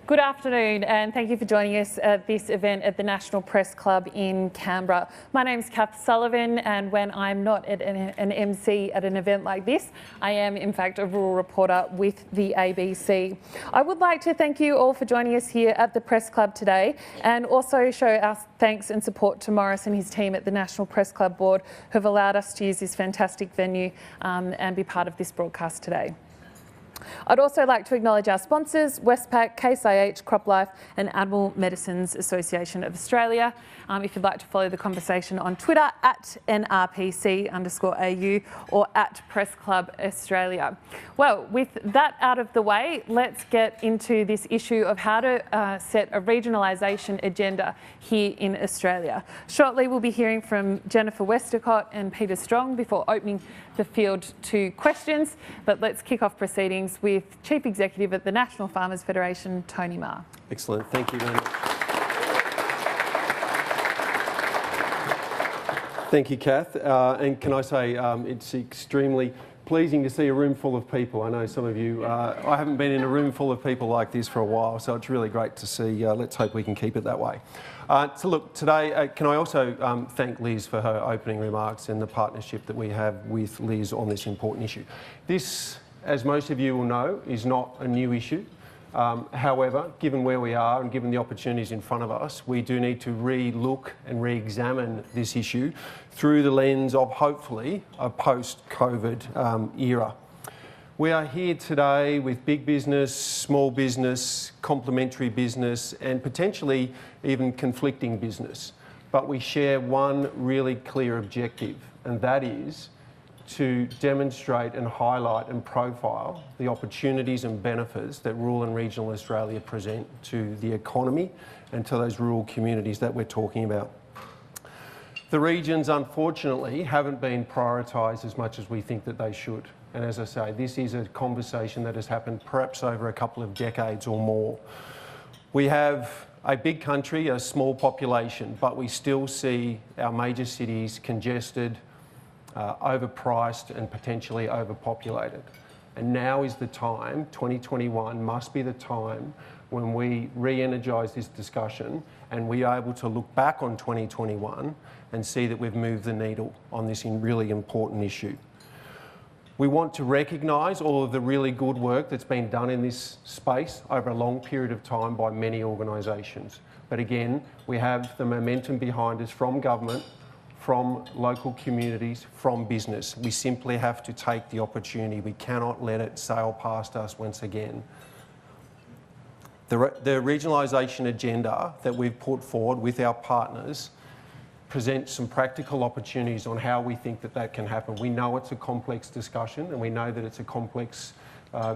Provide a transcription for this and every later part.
Good afternoon and thank you for joining us at this event at the National Press Club in Canberra. My name's Kath Sullivan, and when I'm not at an MC at an event like this, I am in fact a rural reporter with the ABC. I would like to thank you all for joining us here at the Press Club today, and also show our thanks and support to Morris and his team at the National Press Club Board who have allowed us to use this fantastic venue and be part of this broadcast today. I'd also like to acknowledge our sponsors, Westpac, Case IH, CropLife and Animal Medicines Association of Australia. If you'd like to follow the conversation on Twitter, at NRPC_AU or at Press Club Australia. Well, with that out of the way, let's get into this issue of how to set a regionalisation agenda here in Australia. Shortly, we'll be hearing from Jennifer Westacott and Peter Strong before opening the field to questions. But let's kick off proceedings with Chief Executive at the National Farmers Federation, Tony Marr. Excellent, thank you very much. Thank you, Kath. And can I say it's extremely pleasing to see a room full of people. I know some of you, I haven't been in a room full of people like this for a while, so it's really great to see. Let's hope we can keep it that way. So look, today, can I also thank Liz for her opening remarks and the partnership that we have with Liz on this important issue. This, as most of you will know, is not a new issue. However, given where we are and given the opportunities in front of us, we do need to re-look and re-examine this issue through the lens of, hopefully, a post-COVID era. We are here today with big business, small business, complementary business and potentially even conflicting business. But we share one really clear objective, and that is to demonstrate and highlight and profile the opportunities and benefits that rural and regional Australia present to the economy and to those rural communities that we're talking about. The regions, unfortunately, haven't been prioritised as much as we think that they should. And as I say, this is a conversation that has happened perhaps over a couple of decades or more. We have a big country, a small population, but we still see our major cities congested, overpriced and potentially overpopulated. And now is the time, 2021 must be the time when we re-energise this discussion and we are able to look back on 2021 and see that we've moved the needle on this really important issue. We want to recognise all of the really good work that's been done in this space over a long period of time by many organisations. But again, we have the momentum behind us from government, from local communities, from business. We simply have to take the opportunity. We cannot let it sail past us once again. The regionalisation agenda that we've put forward with our partners presents some practical opportunities on how we think that can happen. We know it's a complex discussion and we know that it's a complex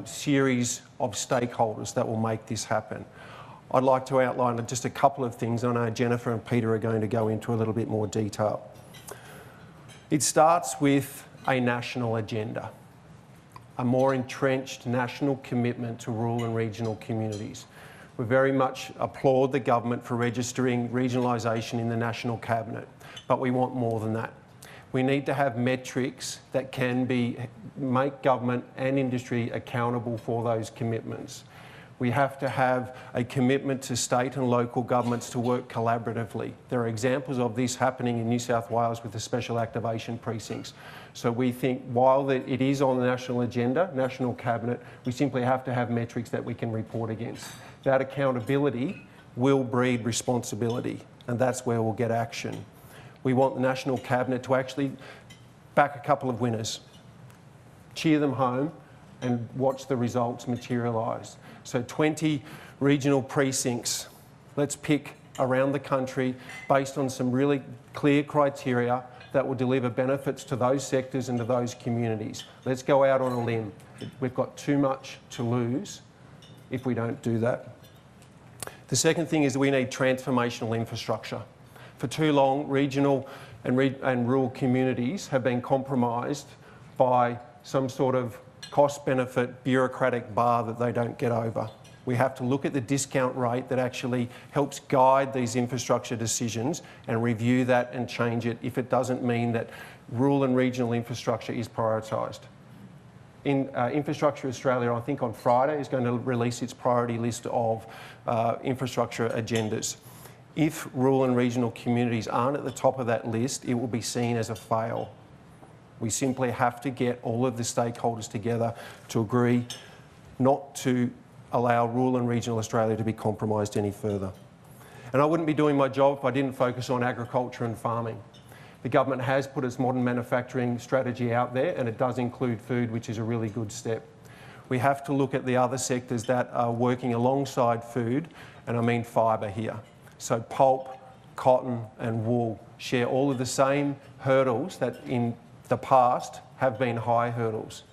series of stakeholders that will make this happen. I'd like to outline just a couple of things. I know Jennifer and Peter are going to go into a little bit more detail. It starts with a national agenda, a more entrenched national commitment to rural and regional communities. We very much applaud the government for registering regionalisation in the National Cabinet, but we want more than that. We need to have metrics that can make government and industry accountable for those commitments. We have to have a commitment to state and local governments to work collaboratively. There are examples of this happening in New South Wales with the special activation precincts. So we think while it is on the national agenda, National Cabinet, we simply have to have metrics that we can report against. That accountability will breed responsibility, and that's where we'll get action. We want the National Cabinet to actually back a couple of winners, cheer them home, and watch the results materialise. So 20 regional precincts, let's pick around the country based on some really clear criteria that will deliver benefits to those sectors and to those communities. Let's go out on a limb. We've got too much to lose if we don't do that. The second thing is we need transformational infrastructure. For too long, regional and rural communities have been compromised by some sort of cost-benefit bureaucratic bar that they don't get over. We have to look at the discount rate that actually helps guide these infrastructure decisions and review that and change it if it doesn't mean that rural and regional infrastructure is prioritised. Infrastructure Australia, I think on Friday, is going to release its priority list of infrastructure agendas. If rural and regional communities aren't at the top of that list, it will be seen as a fail. We simply have to get all of the stakeholders together to agree not to allow rural and regional Australia to be compromised any further. And I wouldn't be doing my job if I didn't focus on agriculture and farming. The government has put its modern manufacturing strategy out there, and it does include food, which is a really good step. We have to look at the other sectors that are working alongside food, and I mean fibre here. So pulp, cotton and wool share all of the same hurdles that in the past have been high hurdles.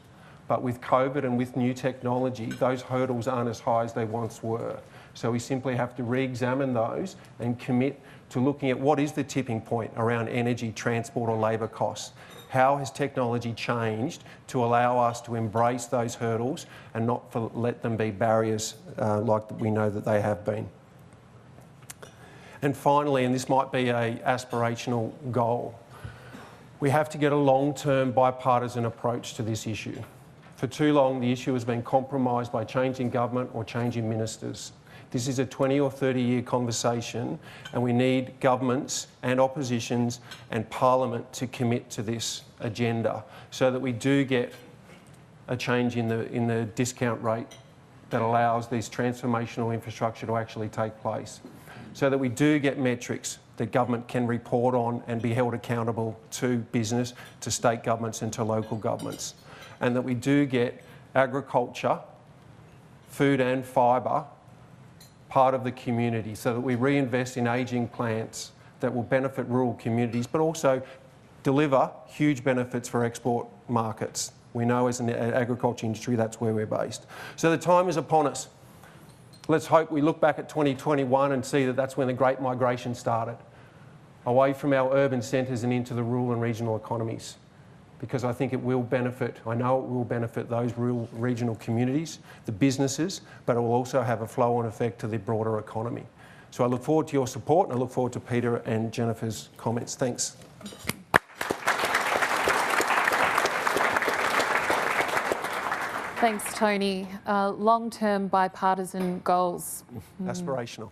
But with COVID and with new technology, those hurdles aren't as high as they once were. So we simply have to re-examine those and commit to looking at what is the tipping point around energy, transport or labour costs. How has technology changed to allow us to embrace those hurdles and not let them be barriers like we know that they have been. And finally, and this might be an aspirational goal, we have to get a long-term bipartisan approach to this issue. For too long, the issue has been compromised by changing government or changing ministers. This is a 20 or 30-year conversation, and we need governments and oppositions and Parliament to commit to this agenda so that we do get a change in the discount rate that allows this transformational infrastructure to actually take place, so that we do get metrics that government can report on and be held accountable to business, to state governments and to local governments, and that we do get agriculture, food and fibre part of the community, so that we reinvest in ageing plants that will benefit rural communities but also deliver huge benefits for export markets. We know as an agriculture industry that's where we're based. So the time is upon us. Let's hope we look back at 2021 and see that that's when the Great Migration started, away from our urban centres and into the rural and regional economies, because I think it will benefit, I know it will benefit those rural regional communities, the businesses, but it will also have a flow-on effect to the broader economy. So I look forward to your support, and I look forward to Peter and Jennifer's comments. Thanks. Thanks, Tony. Long-term bipartisan goals. Aspirational.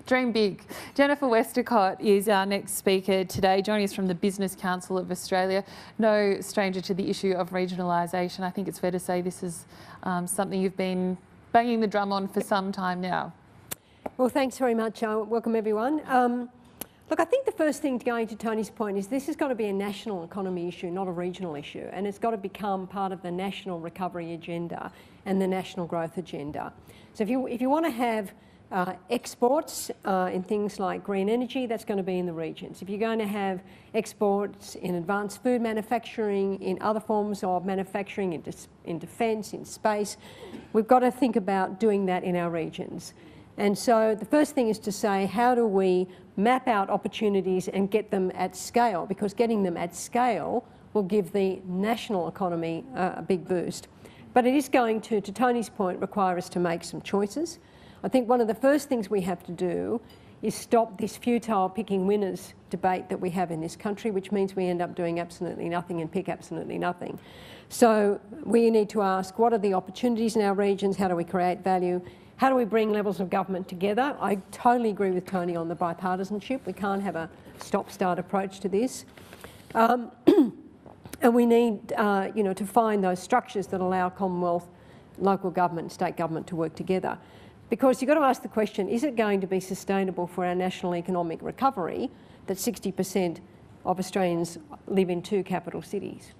Dream big. Jennifer Westacott is our next speaker today, joining us from the Business Council of Australia. No stranger to the issue of regionalisation. I think it's fair to say this is something you've been banging the drum on for some time now. Well, thanks very much. Welcome, everyone. Look, I think the first thing, going to Tony's point, is this has got to be a national economy issue, not a regional issue, and it's got to become part of the national recovery agenda and the national growth agenda. So if you want to have exports in things like green energy, that's going to be in the regions. If you're going to have exports in advanced food manufacturing, in other forms of manufacturing, in defence, in space, we've got to think about doing that in our regions. And so the first thing is to say, how do we map out opportunities and get them at scale? Because getting them at scale will give the national economy a big boost. But it is going to Tony's point, require us to make some choices. I think one of the first things we have to do is stop this futile picking winners debate that we have in this country, which means we end up doing absolutely nothing and pick absolutely nothing. So we need to ask, what are the opportunities in our regions? How do we create value? How do we bring levels of government together? I totally agree with Tony on the bipartisanship. We can't have a stop-start approach to this. And we need to find those structures that allow Commonwealth, local government, state government to work together. Because you've got to ask the question, is it going to be sustainable for our national economic recovery that 60% of Australians live in 2 capital cities?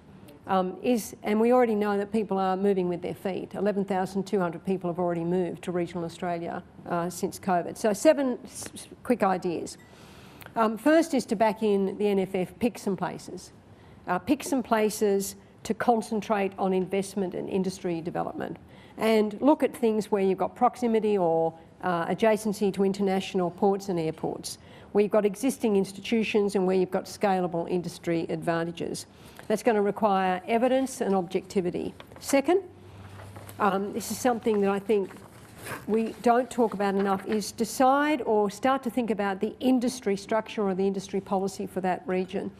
And we already know that people are moving with their feet. 11,200 people have already moved to regional Australia since COVID. So 7 quick ideas. First is to back in the NFF, pick some places. Pick some places to concentrate on investment and industry development. And look at things where you've got proximity or adjacency to international ports and airports, where you've got existing institutions and where you've got scalable industry advantages. That's going to require evidence and objectivity. Second, this is something that I think we don't talk about enough, is decide or start to think about the industry structure or the industry policy for that region.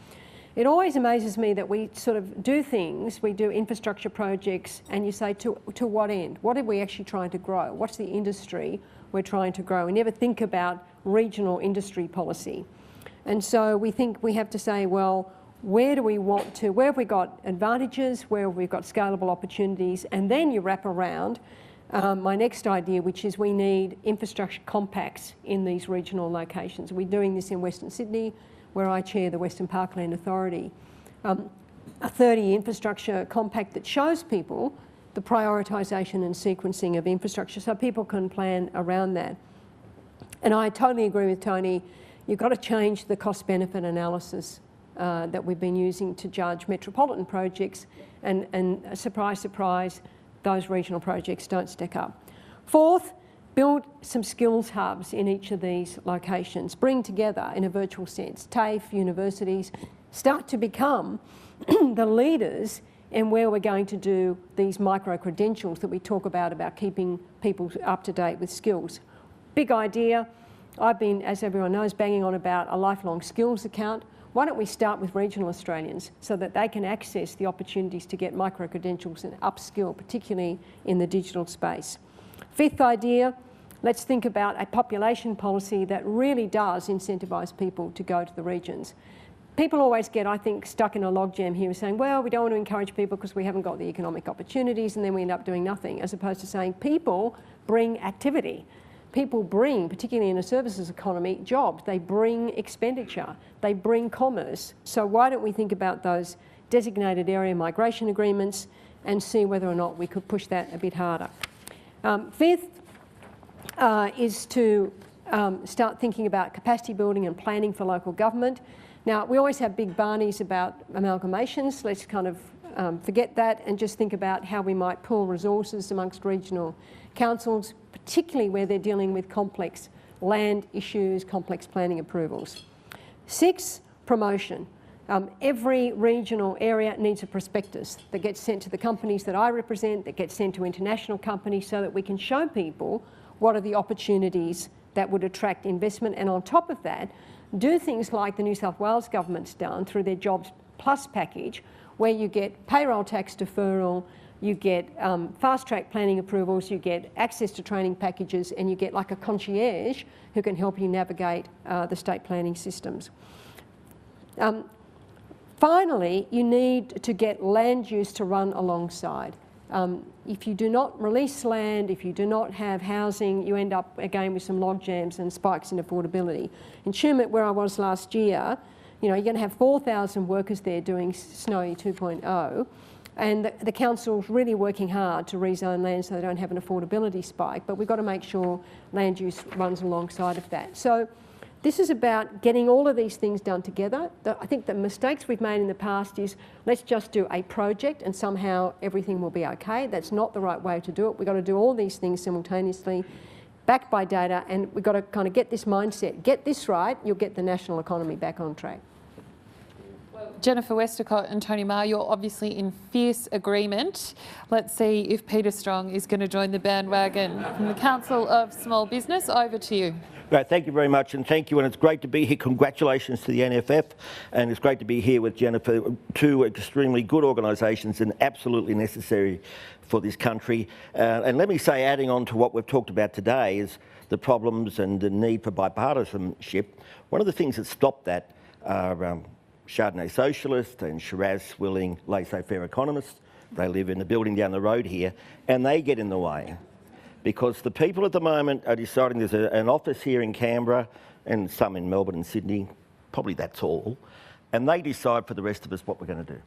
It always amazes me that we sort of do things, we do infrastructure projects, and you say, to what end? What are we actually trying to grow? What's the industry we're trying to grow? We never think about regional industry policy. And so we think we have to say, well, where do we want to, where have we got advantages, where have we got scalable opportunities, and then you wrap around my next idea, which is we need infrastructure compacts in these regional locations. We're doing this in Western Sydney, where I chair the Western Parkland Authority. A 30 infrastructure compact that shows people the prioritisation and sequencing of infrastructure so people can plan around that. And I totally agree with Tony, you've got to change the cost-benefit analysis that we've been using to judge metropolitan projects, and surprise, surprise, those regional projects don't stack up. Fourth, build some skills hubs in each of these locations. Bring together, in a virtual sense, TAFE, universities, start to become the leaders in where we're going to do these micro-credentials that we talk about keeping people up to date with skills. Big idea. I've been, as everyone knows, banging on about a lifelong skills account. Why don't we start with regional Australians so that they can access the opportunities to get micro-credentials and upskill, particularly in the digital space. Fifth idea, let's think about a population policy that really does incentivise people to go to the regions. People always get, I think, stuck in a logjam here saying, well, we don't want to encourage people because we haven't got the economic opportunities, and then we end up doing nothing, as opposed to saying people bring activity. People bring, particularly in a services economy, jobs. They bring expenditure. They bring commerce. So why don't we think about those designated area migration agreements and see whether or not we could push that a bit harder. Fifth is to start thinking about capacity building and planning for local government. Now, we always have big barneys about amalgamations. Let's kind of forget that and just think about how we might pool resources amongst regional councils, particularly where they're dealing with complex land issues, complex planning approvals. 6, promotion. Every regional area needs a prospectus that gets sent to the companies that I represent, that gets sent to international companies, so that we can show people what are the opportunities that would attract investment. And on top of that, do things like the New South Wales government's done through their Jobs Plus package, where you get payroll tax deferral, you get fast-track planning approvals, you get access to training packages, and you get like a concierge who can help you navigate the state planning systems. Finally, you need to get land use to run alongside. If you do not release land, if you do not have housing, you end up again with some log jams and spikes in affordability. In Tumut, where I was last year, you know, you're going to have 4,000 workers there doing Snowy 2.0, and the council's really working hard to rezone land so they don't have an affordability spike, but we've got to make sure land use runs alongside of that. So this is about getting all of these things done together. I think the mistakes we've made in the past is let's just do a project and somehow everything will be okay. That's not the right way to do it. We've got to do all these things simultaneously, backed by data, and we've got to kind of get this mindset. Get this right, you'll get the national economy back on track. Jennifer Westacott and Tony Maher, you're obviously in fierce agreement. Let's see if Peter Strong is going to join the bandwagon. From the Council of Small Business, over to you. Great, thank you very much, and thank you, and it's great to be here. Congratulations to the NFF, and it's great to be here with Jennifer. Two extremely good organisations and absolutely necessary for this country. And let me say, adding on to what we've talked about today, is the problems and the need for bipartisanship. One of the things that stopped that are Chardonnay socialists and Shiraz-willing laissez-faire economists. They live in the building down the road here, and they get in the way. Because the people at the moment are deciding, there's an office here in Canberra and some in Melbourne and Sydney, probably that's all, and they decide for the rest of us what we're going to do.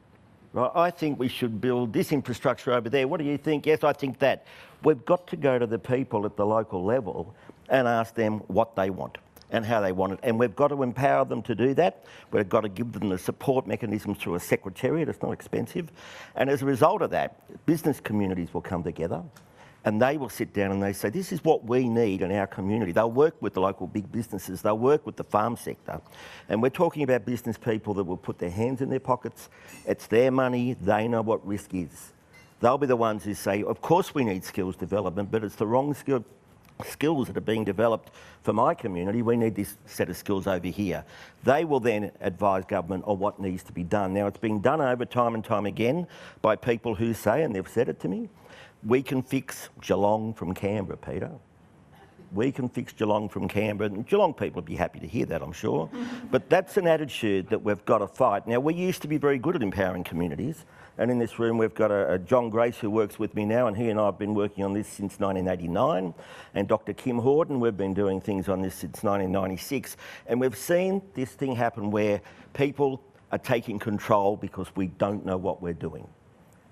Right? I think we should build this infrastructure over there. What do you think? Yes, I think that. We've got to go to the people at the local level and ask them what they want and how they want it. And we've got to empower them to do that. We've got to give them the support mechanisms through a secretariat. It's not expensive. And as a result of that, business communities will come together and they will sit down and they say, this is what we need in our community. They'll work with the local big businesses. They'll work with the farm sector. And we're talking about business people that will put their hands in their pockets. It's their money. They know what risk is. They'll be the ones who say, of course we need skills development, but it's the wrong skill skills that are being developed for my community, we need this set of skills over here. They will then advise government on what needs to be done. Now, it's been done over time and time again by people who say, and they've said it to me, we can fix Geelong from Canberra, Peter. We can fix Geelong from Canberra. And Geelong people would be happy to hear that, I'm sure. But that's an attitude that we've got to fight. Now, we used to be very good at empowering communities. And in this room, we've got a John Grace who works with me now, and he and I have been working on this since 1989. And Dr. Kim Horden, we've been doing things on this since 1996. And we've seen this thing happen where people are taking control because we don't know what we're doing.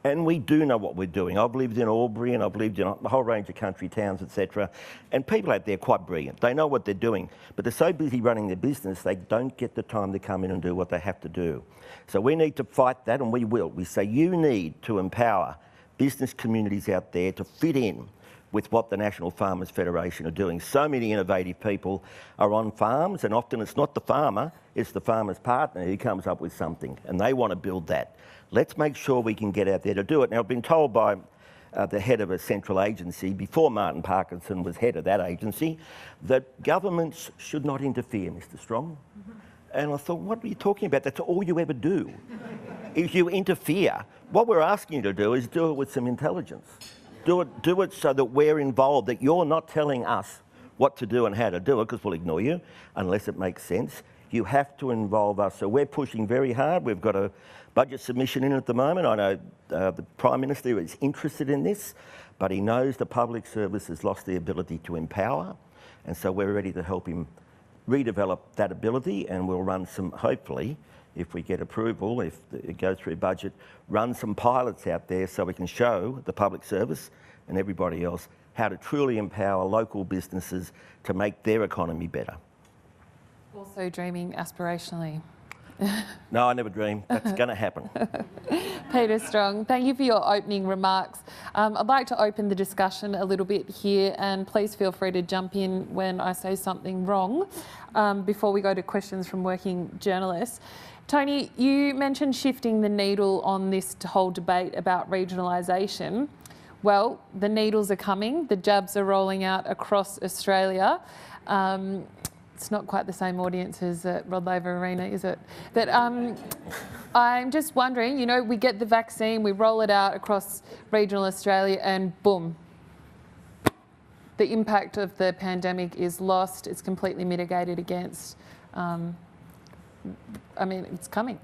And we do know what we're doing. I've lived in Albury and I've lived in a whole range of country towns, etc. And people out there are quite brilliant. They know what they're doing, but they're so busy running their business, they don't get the time to come in and do what they have to do. So we need to fight that, and we will. We say you need to empower business communities out there to fit in with what the National Farmers Federation are doing. So many innovative people are on farms, and often it's not the farmer, it's the farmer's partner who comes up with something, and they want to build that. Let's make sure we can get out there to do it. Now, I've been told by the head of a central agency, before Martin Parkinson was head of that agency, that governments should not interfere, Mr. Strong. And I thought, what are you talking about? That's all you ever do. If you interfere, what we're asking you to do is do it with some intelligence. Do it so that we're involved, that you're not telling us what to do and how to do it, because we'll ignore you unless it makes sense. You have to involve us. So we're pushing very hard. We've got a budget submission in at the moment. I know the Prime Minister is interested in this, but he knows the public service has lost the ability to empower. And so we're ready to help him redevelop that ability, and we'll run some, hopefully, if we get approval, if it goes through budget, run some pilots out there so we can show the public service and everybody else how to truly empower local businesses to make their economy better. Also dreaming aspirationally. No, I never dream. That's going to happen. Peter Strong, thank you for your opening remarks. I'd like to open the discussion a little bit here, and please feel free to jump in when I say something wrong before we go to questions from working journalists. Tony, you mentioned shifting the needle on this whole debate about regionalisation. Well, the needles are coming, the jabs are rolling out across Australia. It's not quite the same audience as Rod Laver Arena, is it? But I'm just wondering, you know, we get the vaccine, we roll it out across regional Australia, and boom, the impact of the pandemic is lost, it's completely mitigated against. I mean, it's coming.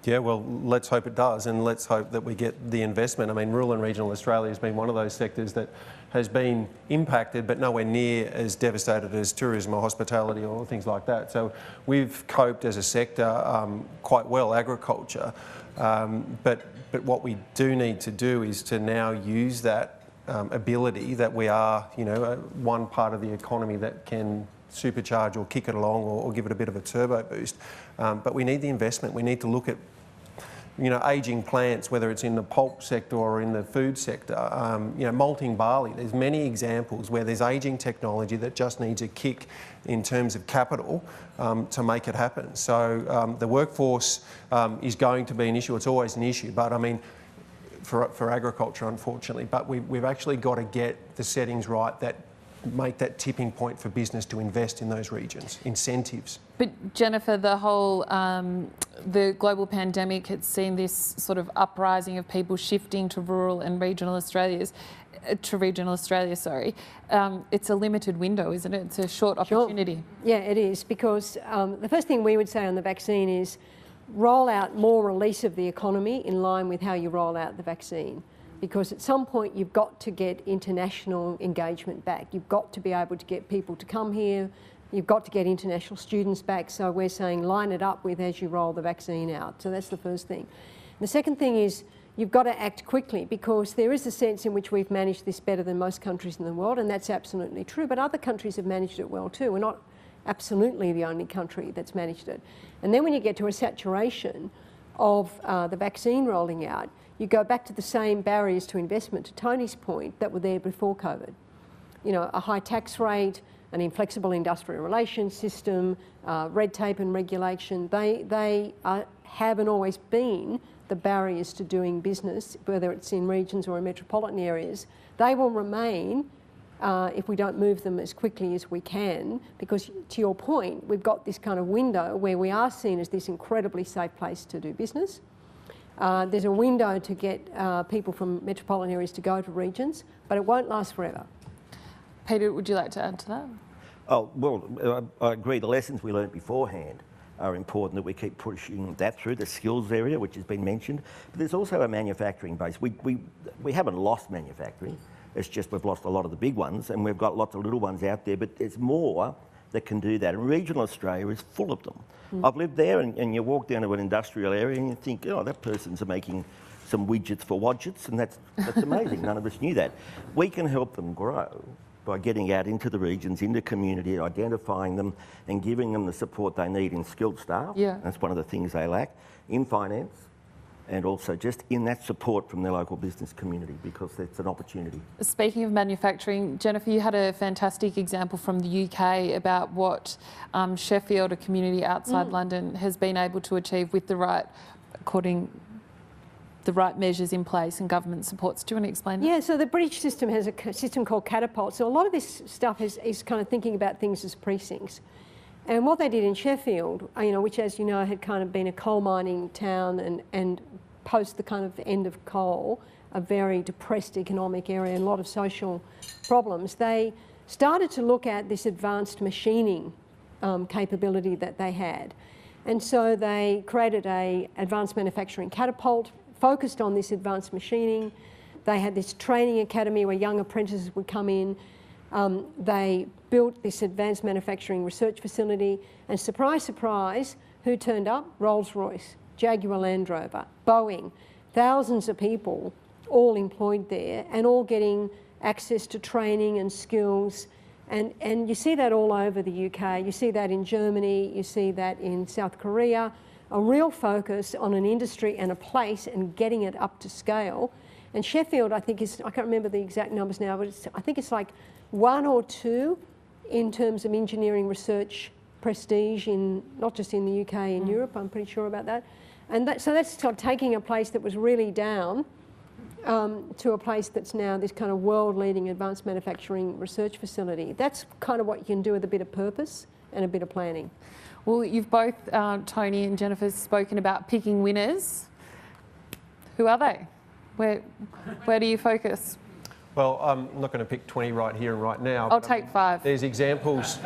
Yeah, well, let's hope it does, and let's hope that we get the investment. I mean, rural and regional Australia has been one of those sectors that has been impacted, but nowhere near as devastated as tourism or hospitality or things like that. So we've coped as a sector quite well, agriculture, but what we do need to do is to now use that ability that we are, you know, one part of the economy that can supercharge or kick it along or give it a bit of a turbo boost. But we need the investment. We need to look at, you know, ageing plants, whether it's in the pulp sector or in the food sector, you know, malting barley. There's many examples where there's ageing technology that just needs a kick in terms of capital to make it happen. So the workforce is going to be an issue. It's always an issue, but I mean, for agriculture, unfortunately, but we've actually got to get the settings right that make that tipping point for business to invest in those regions, incentives. But Jennifer, the whole, the global pandemic had seen this sort of uprising of people shifting to rural and regional Australia, sorry. It's a limited window, isn't it? It's a short opportunity. Sure. Yeah, it is, because the first thing we would say on the vaccine is roll out more release of the economy in line with how you roll out the vaccine. Because at some point you've got to get international engagement back. You've got to be able to get people to come here. You've got to get international students back. So we're saying line it up with as you roll the vaccine out. So that's the first thing. The second thing is you've got to act quickly, because there is a sense in which we've managed this better than most countries in the world, and that's absolutely true. But other countries have managed it well too. We're not absolutely the only country that's managed it. And then when you get to a saturation of the vaccine rolling out, you go back to the same barriers to investment, to Tony's point, that were there before COVID. You know, a high tax rate, an inflexible industrial relations system, red tape and regulation, they have and always been the barriers to doing business, whether it's in regions or in metropolitan areas. They will remain if we don't move them as quickly as we can, because to your point, we've got this kind of window where we are seen as this incredibly safe place to do business. There's a window to get people from metropolitan areas to go to regions, but it won't last forever. Peter, would you like to add to that? Oh, well, I agree. The lessons we learned beforehand are important, that we keep pushing that through, the skills area, which has been mentioned. But there's also a manufacturing base. We haven't lost manufacturing. It's just we've lost a lot of the big ones, and we've got lots of little ones out there, but there's more that can do that. And regional Australia is full of them. I've lived there, and you walk down to an industrial area and you think, oh, that person's making some widgets for wadgets, and that's amazing. None of us knew that. We can help them grow by getting out into the regions, into community, identifying them and giving them the support they need in skilled staff. Yeah. That's one of the things they lack, in finance, and also just in that support from their local business community, because it's an opportunity. Speaking of manufacturing, Jennifer, you had a fantastic example from the UK about what Sheffield, a community outside London, has been able to achieve with the right measures in place and government supports. Do you want to explain that? Yeah, so the British system has a system called Catapult. So a lot of this stuff is kind of thinking about things as precincts. And what they did in Sheffield, which, as you know, had kind of been a coal mining town and post the kind of end of coal, a very depressed economic area and a lot of social problems, they started to look at this advanced machining capability that they had. And so they created a advanced manufacturing catapult, focused on this advanced machining. They had this training academy where young apprentices would come in. They built this advanced manufacturing research facility, and surprise, surprise, who turned up? Rolls-Royce, Jaguar Land Rover, Boeing, thousands of people all employed there and all getting access to training and skills. And you see that all over the UK. You see that in Germany, you see that in South Korea, a real focus on an industry and a place and getting it up to scale. And Sheffield, I think, I can't remember the exact numbers now, but I think it's like 1 or 2 in terms of engineering research prestige, not just in the UK, in Europe, I'm pretty sure about that. And so that's sort of taking a place that was really down to a place that's now this kind of world-leading advanced manufacturing research facility. That's kind of what you can do with a bit of purpose and a bit of planning. Well, you've both, Tony and Jennifer, spoken about picking winners. Who are they? Where do you focus? Well, I'm not going to pick 20 right here and right now. I'll take 5. There's examples.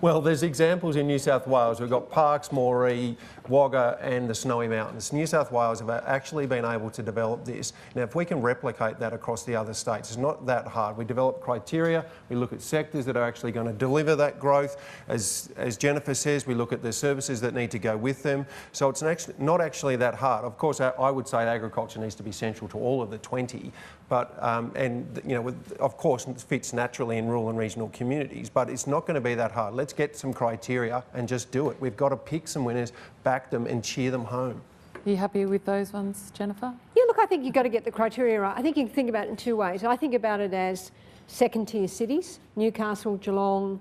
Well, there's examples in New South Wales. We've got Parkes, Moree, Wagga and the Snowy Mountains. New South Wales have actually been able to develop this. Now, if we can replicate that across the other states, it's not that hard. We develop criteria, we look at sectors that are actually going to deliver that growth. As Jennifer says, we look at the services that need to go with them. So it's not actually that hard. Of course, I would say agriculture needs to be central to all of the 20, but, of course, it fits naturally in rural and regional communities, but it's not going to be that hard. Let's get some criteria and just do it. We've got to pick some winners, back them and cheer them home. Are you happy with those ones, Jennifer? Yeah, look, I think you've got to get the criteria right. I think you can think about it in 2 ways. I think about it as second-tier cities, Newcastle, Geelong.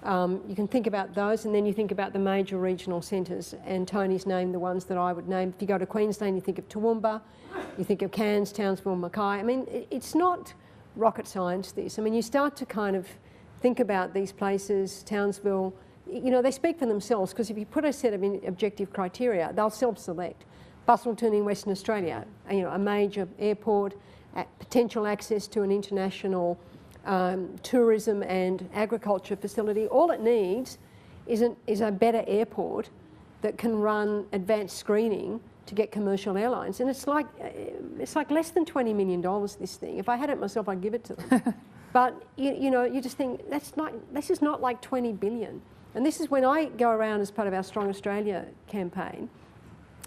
You can think about those, and then you think about the major regional centres, and Tony's named the ones that I would name. If you go to Queensland, you think of Toowoomba, you think of Cairns, Townsville, Mackay. I mean, it's not rocket science, this. I mean, you start to kind of think about these places, Townsville, they speak for themselves, because if you put a set of objective criteria, they'll self-select. Busselton in Western Australia, a major airport, potential access to an international tourism and agriculture facility. All it needs is a better airport that can run advanced screening to get commercial airlines. And it's like less than $20 million, this thing. If I had it myself, I'd give it to them. But you just think, this is not like 20 billion. And this is when I go around as part of our Strong Australia campaign,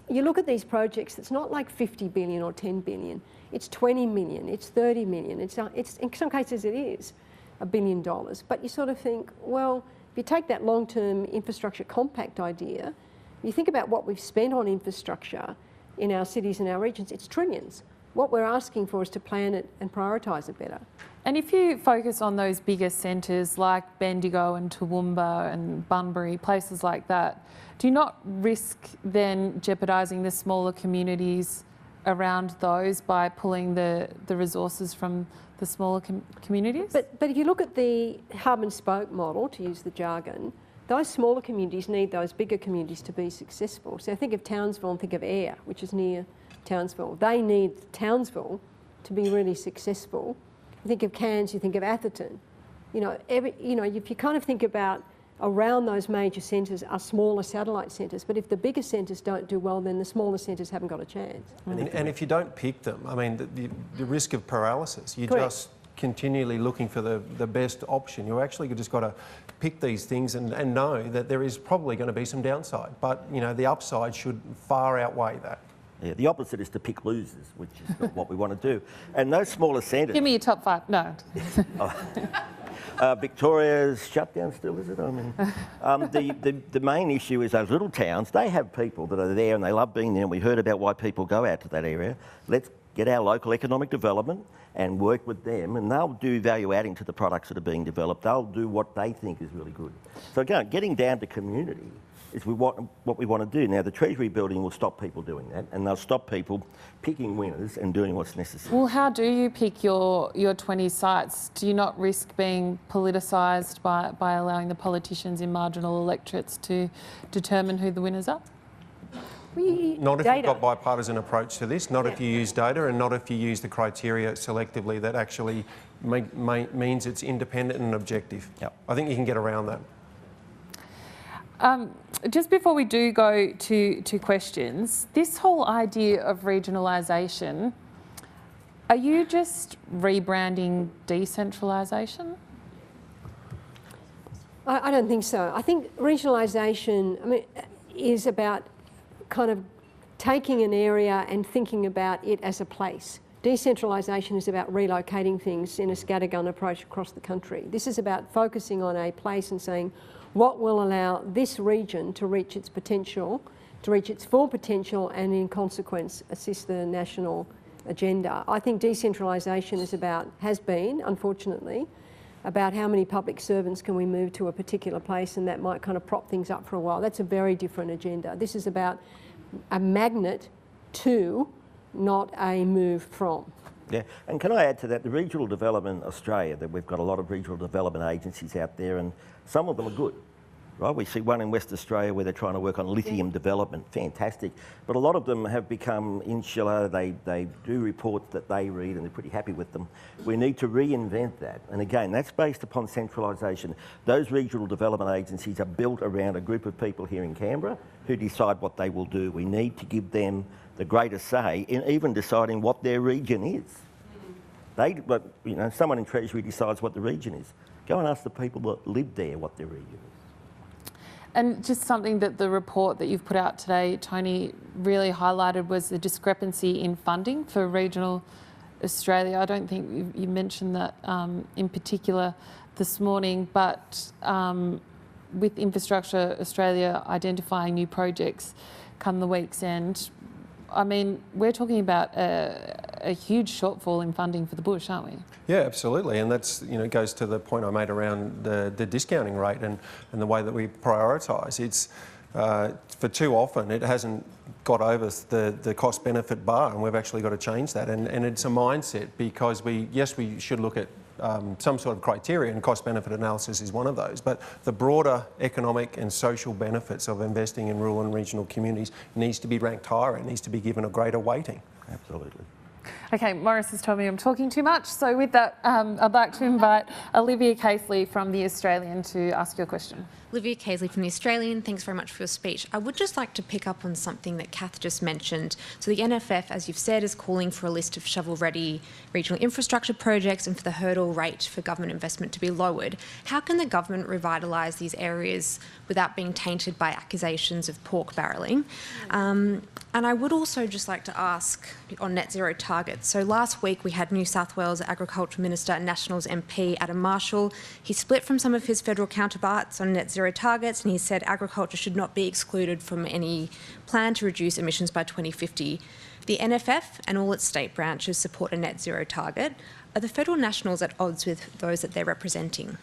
you look at these projects, it's not like 50 billion or 10 billion. It's 20 million, it's 30 million. It's in some cases it is $1 billion. But you sort of think, well, if you take that long-term infrastructure compact idea, you think about what we've spent on infrastructure in our cities and our regions, it's trillions. What we're asking for is to plan it and prioritise it better. And if you focus on those bigger centres like Bendigo and Toowoomba and Bunbury, places like that, do you not risk then jeopardising the smaller communities around those by pulling the resources from the smaller communities? But if you look at the hub and spoke model, to use the jargon, those smaller communities need those bigger communities to be successful. So think of Townsville and think of Ayr, which is near Townsville. They need Townsville to be really successful. You think of Cairns, you think of Atherton. If you kind of think about around those major centres are smaller satellite centres, but if the bigger centres don't do well, then the smaller centres haven't got a chance. And if you don't pick them, I mean, the risk of paralysis, you're Correct. just continually looking for the best option. You actually just got to pick these things and know that there is probably going to be some downside, but the upside should far outweigh that. Yeah, the opposite is to pick losers, which is not what we want to do. And those smaller centres... Give me your top 5. No. Victoria's shut down still, is it? I mean, the main issue is those little towns, they have people that are there and they love being there, and we heard about why people go out to that area. Let's get our local economic development and work with them, and they'll do value adding to the products that are being developed. They'll do what they think is really good. So again, getting down to community is what we want to do. Now, the Treasury building will stop people doing that, and they'll stop people picking winners and doing what's necessary. Well, how do you pick your 20 sites? Do you not risk being politicised by allowing the politicians in marginal electorates to determine who the winners are? Not if you've got bipartisan approach to this, not if you use data, and not if you use the criteria selectively that actually means it's independent and objective. Yep. I think you can get around that. Just before we do go to questions, this whole idea of regionalisation, are you just rebranding decentralisation? I don't think so. I think regionalisation, is about kind of taking an area and thinking about it as a place. Decentralisation is about relocating things in a scattergun approach across the country. This is about focusing on a place and saying, what will allow this region to reach its potential, to reach its full potential, and in consequence assist the national agenda. I think decentralisation has been, unfortunately, about how many public servants can we move to a particular place, and that might kind of prop things up for a while. That's a very different agenda. This is about a magnet to, not a move from. Yeah, and can I add to that, the Regional Development Australia, that we've got a lot of regional development agencies out there, and some of them are good, right? We see one in West Australia where they're trying to work on lithium development, fantastic. But a lot of them have become insular, they do reports that they read and they're pretty happy with them. We need to reinvent that. And again, that's based upon centralisation. Those regional development agencies are built around a group of people here in Canberra who decide what they will do. We need to give them the greater say in even deciding what their region is. Someone in Treasury decides what the region is. Go and ask the people that live there what their region is. And just something that the report that you've put out today, Tony, really highlighted was the discrepancy in funding for regional Australia. I don't think you mentioned that in particular this morning, but with Infrastructure Australia identifying new projects come the week's end, I mean, we're talking about a huge shortfall in funding for the bush, aren't we? Yeah, absolutely, and that's goes to the point I made around the discounting rate and the way that we prioritise. It's for too often it hasn't got over the cost benefit bar, and we've actually got to change that. And it's a mindset, because we should look at some sort of criteria, and cost benefit analysis is one of those, but the broader economic and social benefits of investing in rural and regional communities needs to be ranked higher. It needs to be given a greater weighting. Absolutely. Okay, Morris has told me I'm talking too much, so with that, I'd like to invite Olivia Casely from The Australian to ask your question. Olivia Casely from The Australian, thanks very much for your speech. I would just like to pick up on something that Kath just mentioned. So the NFF, as you've said, is calling for a list of shovel-ready regional infrastructure projects and for the hurdle rate for government investment to be lowered. How can the government revitalise these areas without being tainted by accusations of pork barrelling? And I would also just like to ask on net zero targets. So last week we had New South Wales Agriculture Minister and Nationals MP Adam Marshall. He split from some of his federal counterparts on net zero targets, and he said agriculture should not be excluded from any plan to reduce emissions by 2050. The NFF and all its state branches support a net zero target. Are the federal Nationals at odds with those that they're representing?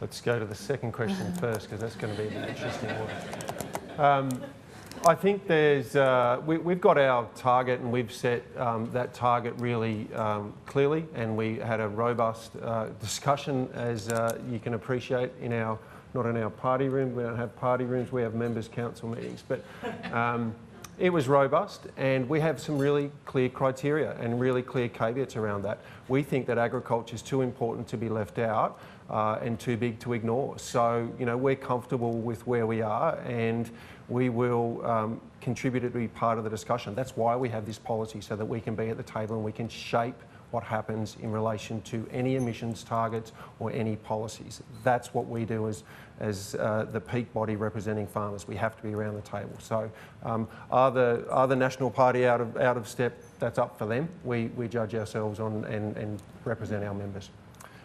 Let's go to the second question first, because that's going to be an interesting one. I think there's, we've got our target, and we've set that target really clearly, and we had a robust discussion, as you can appreciate, in our, not in our party room. We don't have party rooms, we have members' council meetings, but it was robust, and we have some really clear criteria and really clear caveats around that. We think that agriculture is too important to be left out and too big to ignore. So, you know, we're comfortable with where we are, and we will contribute to be part of the discussion. That's why we have this policy, so that we can be at the table and we can shape what happens in relation to any emissions targets or any policies. That's what we do as the peak body representing farmers. We have to be around the table. So are the National Party out of step? That's up for them. We judge ourselves on and represent our members.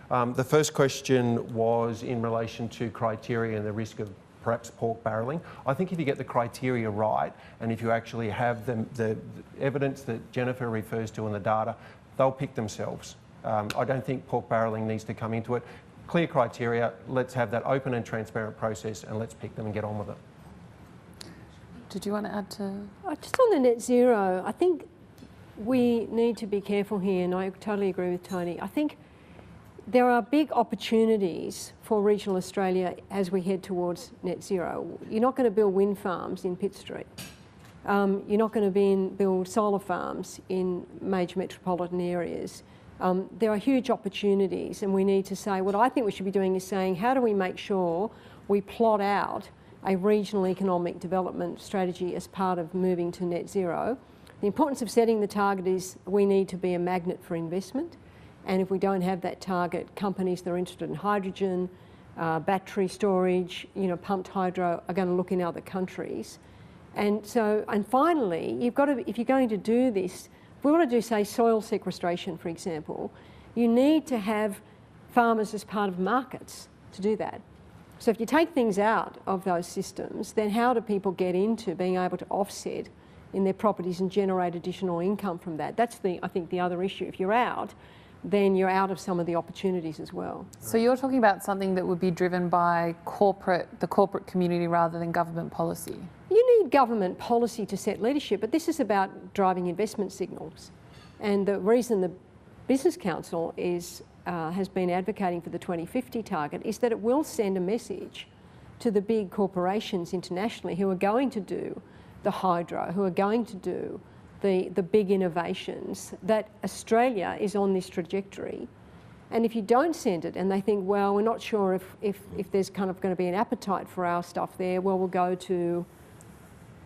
The first question was in relation to criteria and the risk of perhaps pork barrelling. I think if you get the criteria right, and if you actually have the evidence that Jennifer refers to in the data, they'll pick themselves. I don't think pork barrelling needs to come into it. Clear criteria, let's have that open and transparent process, and let's pick them and get on with it. Did you want to add to? Just on the net zero, I think we need to be careful here, and I totally agree with Tony. I think there are big opportunities for regional Australia as we head towards net zero. You're not going to build wind farms in Pitt Street. You're not going to build solar farms in major metropolitan areas. There are huge opportunities, and we need to say, what I think we should be doing is saying, how do we make sure we plot out a regional economic development strategy as part of moving to net zero? The importance of setting the target is we need to be a magnet for investment. And if we don't have that target, companies that are interested in hydrogen, battery storage, you know, pumped hydro are going to look in other countries. And so, and finally, you've got to, if you're going to do this, if we want to do, say, soil sequestration, for example, you need to have farmers as part of markets to do that. So if you take things out of those systems, then how do people get into being able to offset in their properties and generate additional income from that? That's I think the other issue. If you're out, then you're out of some of the opportunities as well. So you're talking about something that would be driven by the corporate community rather than government policy? You need government policy to set leadership, but this is about driving investment signals. And the reason the Business Council has been advocating for the 2050 target is that it will send a message to the big corporations internationally who are going to do the hydro, who are going to do the big innovations, that Australia is on this trajectory. And if you don't send it and they think, well, we're not sure if there's kind of going to be an appetite for our stuff there, well, we'll go to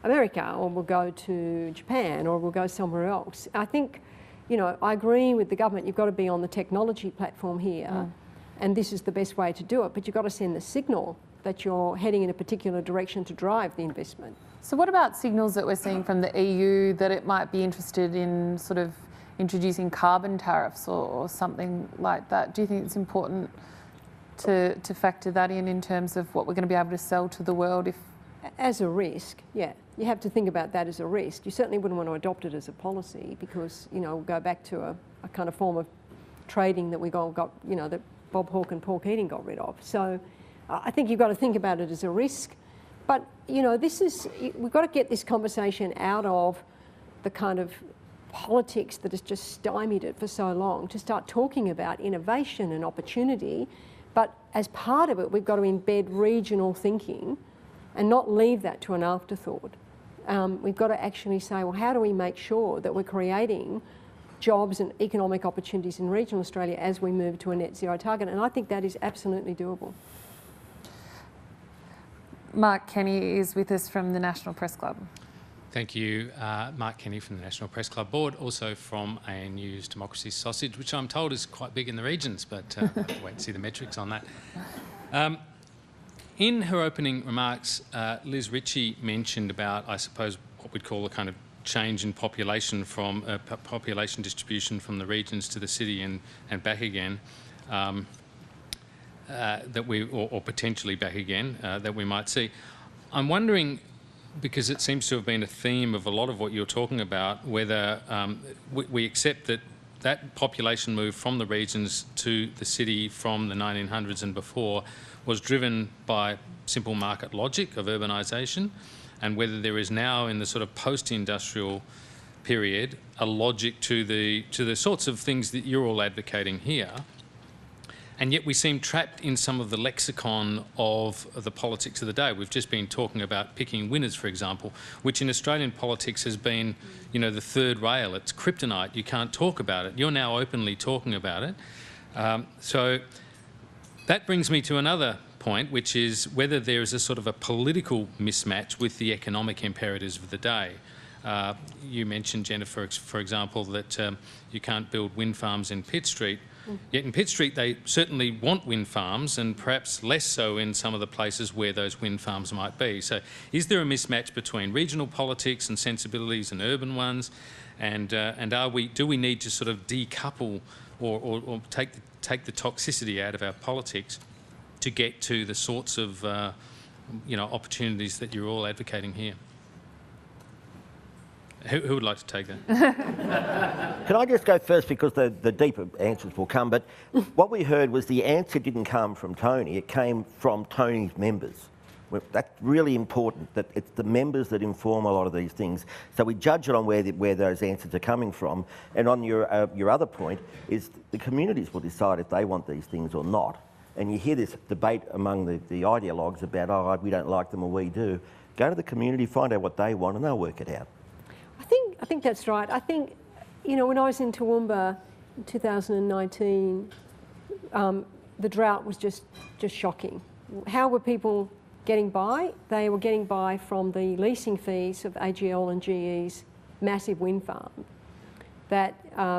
America, or we'll go to Japan, or we'll go somewhere else. I think, you know, I agree with the government, you've got to be on the technology platform here, and this is the best way to do it, but you've got to send the signal that you're heading in a particular direction to drive the investment. So what about signals that we're seeing from the EU that it might be interested in sort of introducing carbon tariffs or something like that? Do you think it's important to factor that in terms of what we're going to be able to sell to the world? As a risk, yeah. You have to think about that as a risk. You certainly wouldn't want to adopt it as a policy because, you know, we'll go back to a kind of form of trading that we got, you know, that Bob Hawke and pork eating got rid of. So I think you've got to think about it as a risk. But, you know, we've got to get this conversation out of the kind of politics that has just stymied it for so long, to start talking about innovation and opportunity. But as part of it, we've got to embed regional thinking and not leave that to an afterthought. We've got to actually say, well, how do we make sure that we're creating jobs and economic opportunities in regional Australia as we move to a net zero target? And I think that is absolutely doable. Mark Kenny is with us from the National Press Club. Thank you. Mark Kenny from the National Press Club Board, also from ANU's Democracy Sausage, which I'm told is quite big in the regions, but I'll have to wait and see the metrics on that. In her opening remarks, Liz Ritchie mentioned about, I suppose, what we'd call a kind of change in population from population distribution from the regions to the city and back again, or potentially back again, that we might see. I'm wondering, because it seems to have been a theme of a lot of what you're talking about, whether we accept that population move from the regions to the city from the 1900s and before was driven by simple market logic of urbanisation, and whether there is now in the sort of post-industrial period a logic to the sorts of things that you're all advocating here. And yet we seem trapped in some of the lexicon of the politics of the day. We've just been talking about picking winners, for example, which in Australian politics has been, you know, the third rail. It's kryptonite. You can't talk about it. You're now openly talking about it. So that brings me to another point, which is whether there is a sort of a political mismatch with the economic imperatives of the day. You mentioned, Jennifer, for example, that you can't build wind farms in Pitt Street. Yet in Pitt Street they certainly want wind farms, and perhaps less so in some of the places where those wind farms might be. So is there a mismatch between regional politics and sensibilities and urban ones? And do we need to sort of decouple or take the toxicity out of our politics to get to the sorts of opportunities that you're all advocating here? Who would like to take that? Can I just go first, because the deeper answers will come, but what we heard was the answer didn't come from Tony, it came from Tony's members. That's really important, that it's the members that inform a lot of these things. So we judge it on where those answers are coming from. And on your other point is the communities will decide if they want these things or not. And you hear this debate among the ideologues about, oh, we don't like them or we do. Go to the community, find out what they want, and they'll work it out. I think that's right. I think, you know, when I was in Toowoomba in 2019, the drought was just shocking. How were people getting by? They were getting by from the leasing fees of AGL and GE's massive wind farm that